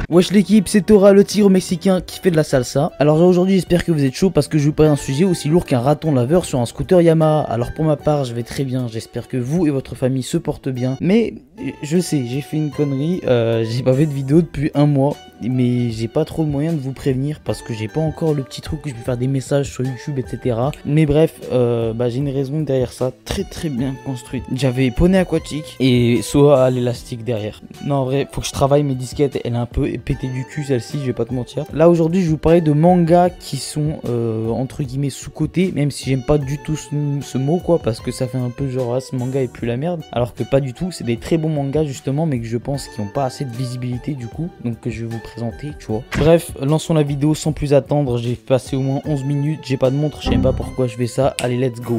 Wesh l'équipe, c'est Tora, le tigre mexicain qui fait de la salsa. Alors aujourd'hui j'espère que vous êtes chaud parce que je vais vous parler d'un sujet aussi lourd qu'un raton laveur sur un scooter Yamaha. Alors pour ma part je vais très bien, j'espère que vous et votre famille se portent bien. Mais je sais, j'ai fait une connerie, j'ai pas fait de vidéo depuis un mois. Mais j'ai pas trop de moyens de vous prévenir parce que j'ai pas encore le petit truc où je peux faire des messages sur YouTube etc. Mais bref, j'ai une raison derrière ça très bien construite. J'avais poney aquatique et soa à l'élastique derrière. Non en vrai, faut que je travaille mes disquettes, elle est un peu pétée du cul celle-ci, je vais pas te mentir. Là aujourd'hui je vais vous parler de mangas qui sont entre guillemets sous-cotés, même si j'aime pas du tout ce mot quoi, parce que ça fait un peu genre ah, ce manga est plus la merde, alors que pas du tout, c'est des très bons mangas justement, mais que je pense qu'ils n'ont pas assez de visibilité du coup, donc que je vais vous présenter, tu vois. Bref, lançons la vidéo sans plus attendre, j'ai passé au moins 11 minutes, j'ai pas de montre, je sais pas pourquoi je fais ça, allez let's go.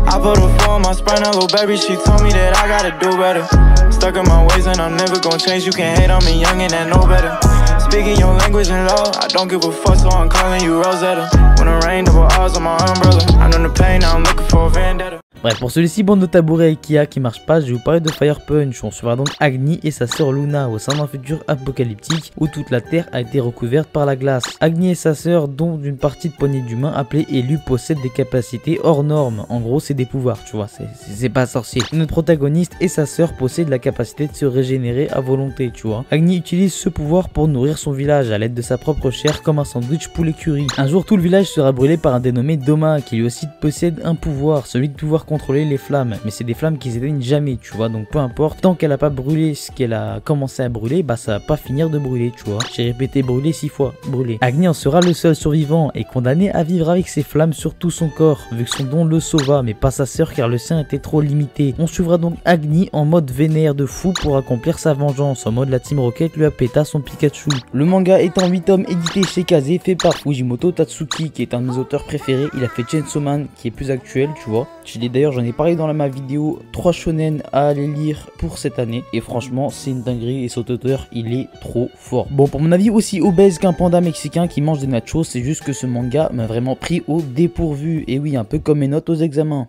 I put a four on my spine, little baby, she told me that I gotta do better. Stuck in my ways and I'm never gonna change, you can't hate on me, young and I know better. Speaking your language in law, I don't give a fuck, so I'm calling you Rosetta. When it rain, double R's on my umbrella. I know the pain, now I'm looking for a vendetta. Bref, pour celui-ci, bande de tabourets Ikea qui marche pas, je vais vous parler de Fire Punch. On suivra donc Agni et sa sœur Luna au sein d'un futur apocalyptique où toute la terre a été recouverte par la glace. Agni et sa sœur, dont d'une partie de poignée d'humains appelée Élu, possèdent des capacités hors normes. En gros, c'est des pouvoirs, tu vois, c'est pas sorcier. Notre protagoniste et sa sœur possèdent la capacité de se régénérer à volonté, tu vois. Agni utilise ce pouvoir pour nourrir son village à l'aide de sa propre chair comme un sandwich poulet curry. Un jour, tout le village sera brûlé par un dénommé Doma qui lui aussi possède un pouvoir, celui de pouvoir contrôler les flammes, mais c'est des flammes qui s'éteignent jamais, tu vois, donc peu importe, tant qu'elle a pas brûlé ce qu'elle a commencé à brûler, bah ça va pas finir de brûler, tu vois. J'ai répété brûler 6 fois, brûler. Agni en sera le seul survivant et condamné à vivre avec ses flammes sur tout son corps, vu que son don le sauva, mais pas sa sœur car le sien était trop limité. On suivra donc Agni en mode vénère de fou pour accomplir sa vengeance, en mode la Team Rocket lui a péta son Pikachu. Le manga est en 8 tomes édité chez Kazé, fait par Fujimoto Tatsuki, qui est un de mes auteurs préférés. Il a fait Chainsaw Man, qui est plus actuel, tu vois. D'ailleurs, j'en ai parlé dans ma vidéo 3 shonen à aller lire pour cette année. Et franchement, c'est une dinguerie et cet auteur, il est trop fort. Bon, pour mon avis, aussi obèse qu'un panda mexicain qui mange des nachos, c'est juste que ce manga m'a vraiment pris au dépourvu. Et oui, un peu comme mes notes aux examens.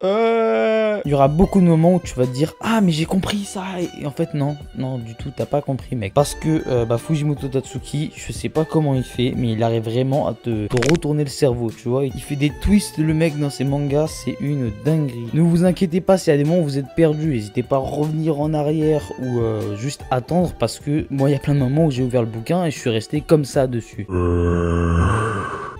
Il y aura beaucoup de moments où tu vas te dire ah mais j'ai compris ça et en fait non du tout, t'as pas compris mec, parce que Fujimoto Tatsuki, je sais pas comment il fait mais il arrive vraiment à te retourner le cerveau, tu vois, il fait des twists le mec dans ses mangas, c'est une dinguerie. Ne vous inquiétez pas s'il y a des moments où vous êtes perdu, n'hésitez pas à revenir en arrière ou juste attendre, parce que moi il y a plein de moments où j'ai ouvert le bouquin et je suis resté comme ça dessus.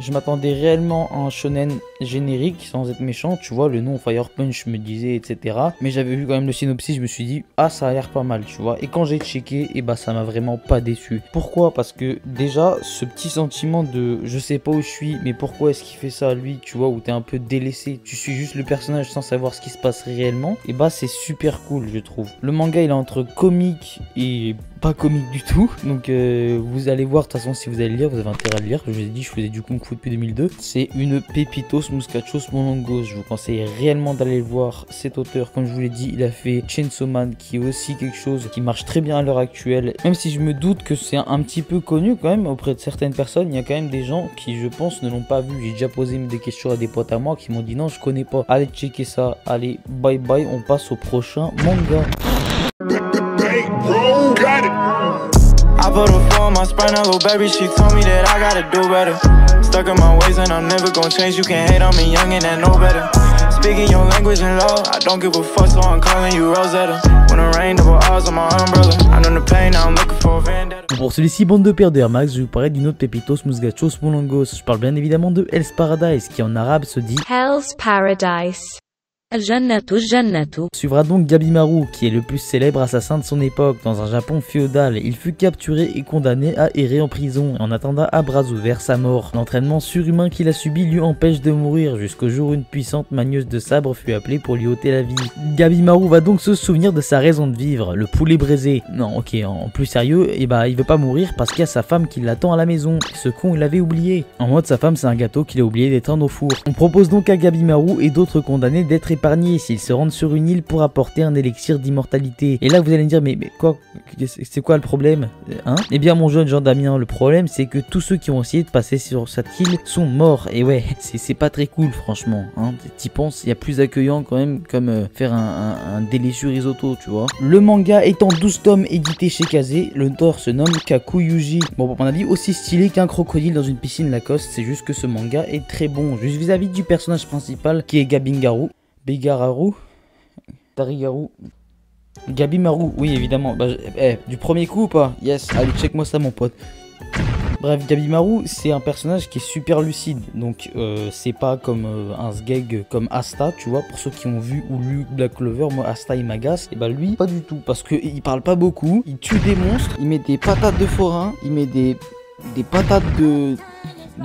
Je m'attendais réellement à un shonen générique sans être méchant, tu vois, le nom Fire Punch me disait etc. Mais j'avais vu quand même le synopsis, je me suis dit ah ça a l'air pas mal, tu vois. Et quand j'ai checké, et ça m'a vraiment pas déçu. Pourquoi? Parce que déjà ce petit sentiment de je sais pas où je suis, mais pourquoi est-ce qu'il fait ça lui, tu vois, où t'es un peu délaissé, tu suis juste le personnage sans savoir ce qui se passe réellement, et c'est super cool je trouve. Le manga il est entre comique et pas comique du tout, donc vous allez voir, de toute façon si vous allez lire, vous avez intérêt à le lire. Je vous ai dit, je faisais du kung fu depuis 2002, c'est une pépitos muscachos molongos, je vous conseille réellement d'aller le voir. Cet auteur, comme je vous l'ai dit, il a fait Chainsaw Man, qui est aussi quelque chose qui marche très bien à l'heure actuelle, même si je me doute que c'est un petit peu connu quand même auprès de certaines personnes. Il y a quand même des gens qui je pense ne l'ont pas vu. J'ai déjà posé des questions à des potes à moi qui m'ont dit non je connais pas, allez checker ça. Allez bye bye, on passe au prochain manga. I put a four on my spine, little baby, she told me that I gotta do better. Stuck in my ways and I'm never gonna change, you can't hate on me, young and I know better. Speaking your language in law, I don't give a fuck, so I'm calling you Rosetta. When it rain, double R's on my umbrella. I know the pain, now I'm looking for a vendetta. Pour celui-ci, bande de pères de Air Max, je vais vous parler d'une autre pépitos musgachos molongos. Je parle bien évidemment de Hell's Paradise, qui en arabe se dit Hell's Paradise. Suivra donc Gabimaru, qui est le plus célèbre assassin de son époque dans un Japon féodal. Il fut capturé et condamné à errer en prison en attendant à bras ouverts sa mort. L'entraînement surhumain qu'il a subi lui empêche de mourir jusqu'au jour où une puissante manieuse de sabre fut appelée pour lui ôter la vie. Gabimaru va donc se souvenir de sa raison de vivre, le poulet braisé. Non ok, en plus sérieux, il veut pas mourir parce qu'il y a sa femme qui l'attend à la maison. Ce con il l'avait oublié. En mode sa femme c'est un gâteau qu'il a oublié d'éteindre au four. On propose donc à Gabimaru et d'autres condamnés d'être épargnés s'ils se rendent sur une île pour apporter un élixir d'immortalité. Et là vous allez me dire mais quoi, c'est quoi le problème hein? Eh bien mon jeune Jean Damien, le problème c'est que tous ceux qui ont essayé de passer sur cette île sont morts. Et ouais, c'est pas très cool franchement hein. T'y penses, il y a plus accueillant quand même comme faire un délicieux risotto, tu vois. Le manga étant 12 tomes édité chez Kazé, l'auteur se nomme Kakuyuji. Bon, pour mon avis, aussi stylé qu'un crocodile dans une piscine Lacoste, c'est juste que ce manga est très bon, juste vis-à-vis du personnage principal qui est Gabingaru, Bigararu, Tarigaru, Gabimaru, oui évidemment, bah, du premier coup ou pas? Yes, allez check-moi ça mon pote. Bref, Gabimaru, c'est un personnage qui est super lucide, donc c'est pas comme un sgeg comme Asta, tu vois, pour ceux qui ont vu ou lu Black Clover, moi Asta il m'agace, et bah lui, pas du tout, parce qu'il parle pas beaucoup, il tue des monstres, il met des patates de forain, il met des patates de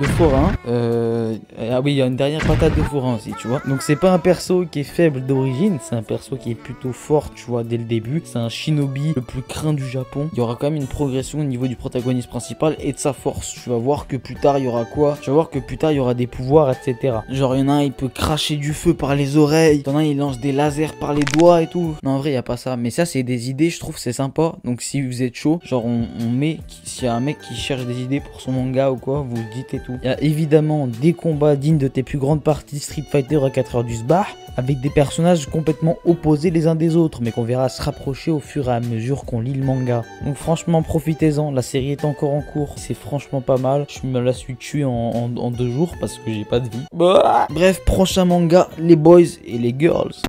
forain, ah oui il y a une dernière patate de forain aussi tu vois, donc c'est pas un perso qui est faible d'origine, c'est un perso qui est plutôt fort tu vois dès le début, c'est un shinobi le plus craint du Japon, il y aura quand même une progression au niveau du protagoniste principal et de sa force, tu vas voir que plus tard il y aura quoi, tu vas voir que plus tard il y aura des pouvoirs etc, genre il y en a un il peut cracher du feu par les oreilles, il y en a un il lance des lasers par les doigts et tout, non en vrai il y a pas ça, mais ça c'est des idées je trouve c'est sympa, donc si vous êtes chaud, genre on met, s'il y a un mec qui cherche des idées pour son manga ou quoi, vous le dites et tout. Il y a évidemment des combats dignes de tes plus grandes parties Street Fighter à 4h du SBAH, avec des personnages complètement opposés les uns des autres, mais qu'on verra se rapprocher au fur et à mesure qu'on lit le manga. Donc franchement profitez-en, la série est encore en cours, c'est franchement pas mal, je me la suis tué en 2 jours parce que j'ai pas de vie. Bref, prochain manga, les boys et les girls.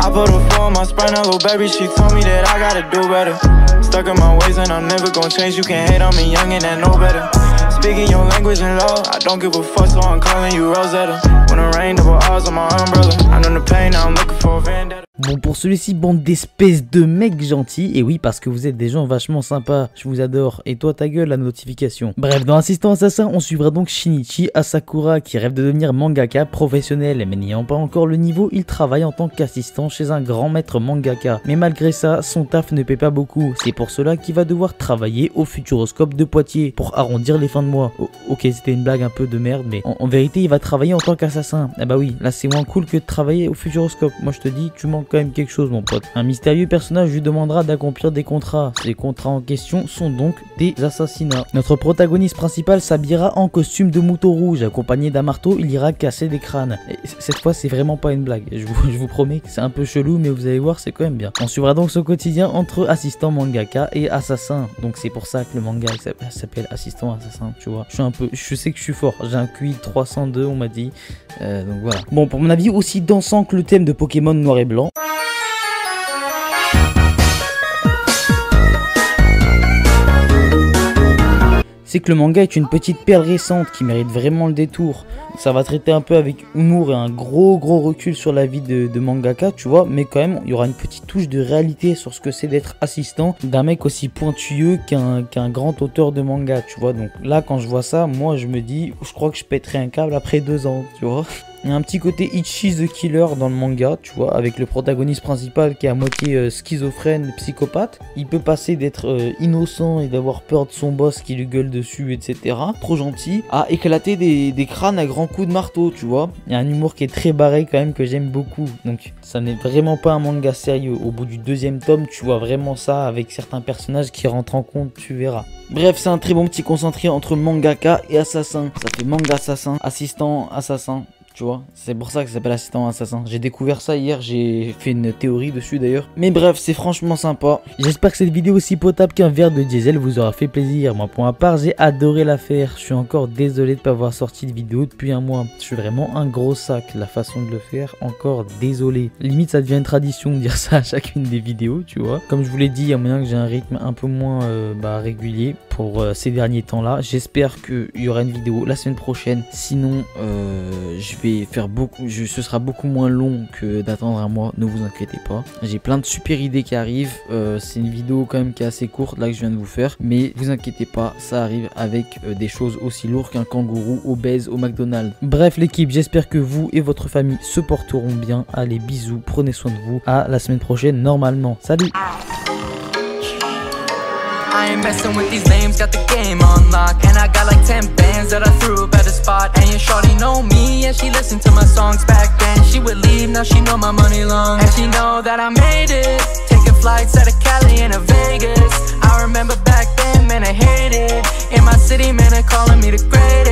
I put a four on my spine, a little baby, she told me that I gotta do better. Stuck in my ways and I'm never gonna change, you can't hate on me young and I know better. Speaking your language in law, I don't give a fuck, so I'm calling you Rosetta. When it rain, double R's on my umbrella. I know the pain, now I'm looking for a vendetta. Bon pour celui-ci, bande d'espèces de mecs gentils, et oui parce que vous êtes des gens vachement sympas, je vous adore, et toi ta gueule la notification. Bref, dans Assistant Assassin, on suivra donc Shinichi Asakura qui rêve de devenir mangaka professionnel, mais n'ayant pas encore le niveau, il travaille en tant qu'assistant chez un grand maître mangaka. Mais malgré ça, son taf ne paie pas beaucoup, c'est pour cela qu'il va devoir travailler au Futuroscope de Poitiers, pour arrondir les fins de mois. Ok, c'était une blague un peu de merde, mais en vérité il va travailler en tant qu'assassin. Ah bah oui, là c'est moins cool que de travailler au Futuroscope, moi je te dis, tu manques quand même quelque chose mon pote. Un mystérieux personnage lui demandera d'accomplir des contrats. Ces contrats en question sont donc des assassinats. Notre protagoniste principal s'habillera en costume de mouton rouge, accompagné d'un marteau, il ira casser des crânes. Et cette fois c'est vraiment pas une blague, je vous promets que c'est un peu chelou mais vous allez voir c'est quand même bien. On suivra donc son quotidien entre assistant mangaka et assassin, donc c'est pour ça que le manga s'appelle assistant assassin, tu vois. Je sais que je suis fort, j'ai un QI 302 on m'a dit, donc voilà. Bon pour mon avis aussi dansant que le thème de Pokémon noir et blanc. C'est que le manga est une petite perle récente qui mérite vraiment le détour. Ça va traiter un peu avec humour et un gros recul sur la vie de mangaka, tu vois, mais quand même il y aura une petite touche de réalité sur ce que c'est d'être assistant d'un mec aussi pointueux qu'un grand auteur de manga, tu vois. Donc là quand je vois ça, moi je me dis, je crois que je pèterai un câble après 2 ans, tu vois. Il y a un petit côté Ichi the Killer dans le manga, tu vois, avec le protagoniste principal qui est à moitié schizophrène, psychopathe. Il peut passer d'être innocent et d'avoir peur de son boss qui lui gueule dessus, etc. Trop gentil, à éclater des crânes à grands coups de marteau, tu vois. Il y a un humour qui est très barré quand même que j'aime beaucoup. Donc ça n'est vraiment pas un manga sérieux. Au bout du 2e tome, tu vois vraiment ça avec certains personnages qui rentrent en compte, tu verras. Bref, c'est un très bon petit concentré entre mangaka et assassin. Ça fait manga assassin, assistant assassin. Tu vois, c'est pour ça que ça s'appelle assistant assassin. J'ai découvert ça hier, j'ai fait une théorie dessus d'ailleurs. Mais bref, c'est franchement sympa. J'espère que cette vidéo aussi potable qu'un verre de diesel vous aura fait plaisir. Moi pour ma part, j'ai adoré la faire. Je suis encore désolé de ne pas avoir sorti de vidéo depuis un mois. Je suis vraiment un gros sac, la façon de le faire, encore désolé. Limite ça devient une tradition de dire ça à chacune des vidéos, tu vois. Comme je vous l'ai dit, il y a moyen que j'ai un rythme un peu moins régulier pour ces derniers temps là. J'espère qu'il y aura une vidéo la semaine prochaine. Sinon, je vais faire ce sera beaucoup moins long que d'attendre un mois, ne vous inquiétez pas. J'ai plein de super idées qui arrivent, c'est une vidéo quand même qui est assez courte là que je viens de vous faire, mais vous inquiétez pas, ça arrive avec des choses aussi lourdes qu'un kangourou obèse au McDonald's. Bref l'équipe, j'espère que vous et votre famille se porteront bien. Allez bisous, prenez soin de vous, à la semaine prochaine normalement, salut. I ain't messing with these names, got the game on lock. And I got like 10 bands that I threw up at the spot. And your shorty know me, yeah, she listen to my songs back then. She would leave, now she know my money long. And she know that I made it, taking flights out of Cali and Vegas. I remember back then, man, I hated. In my city, man, they calling me the greatest.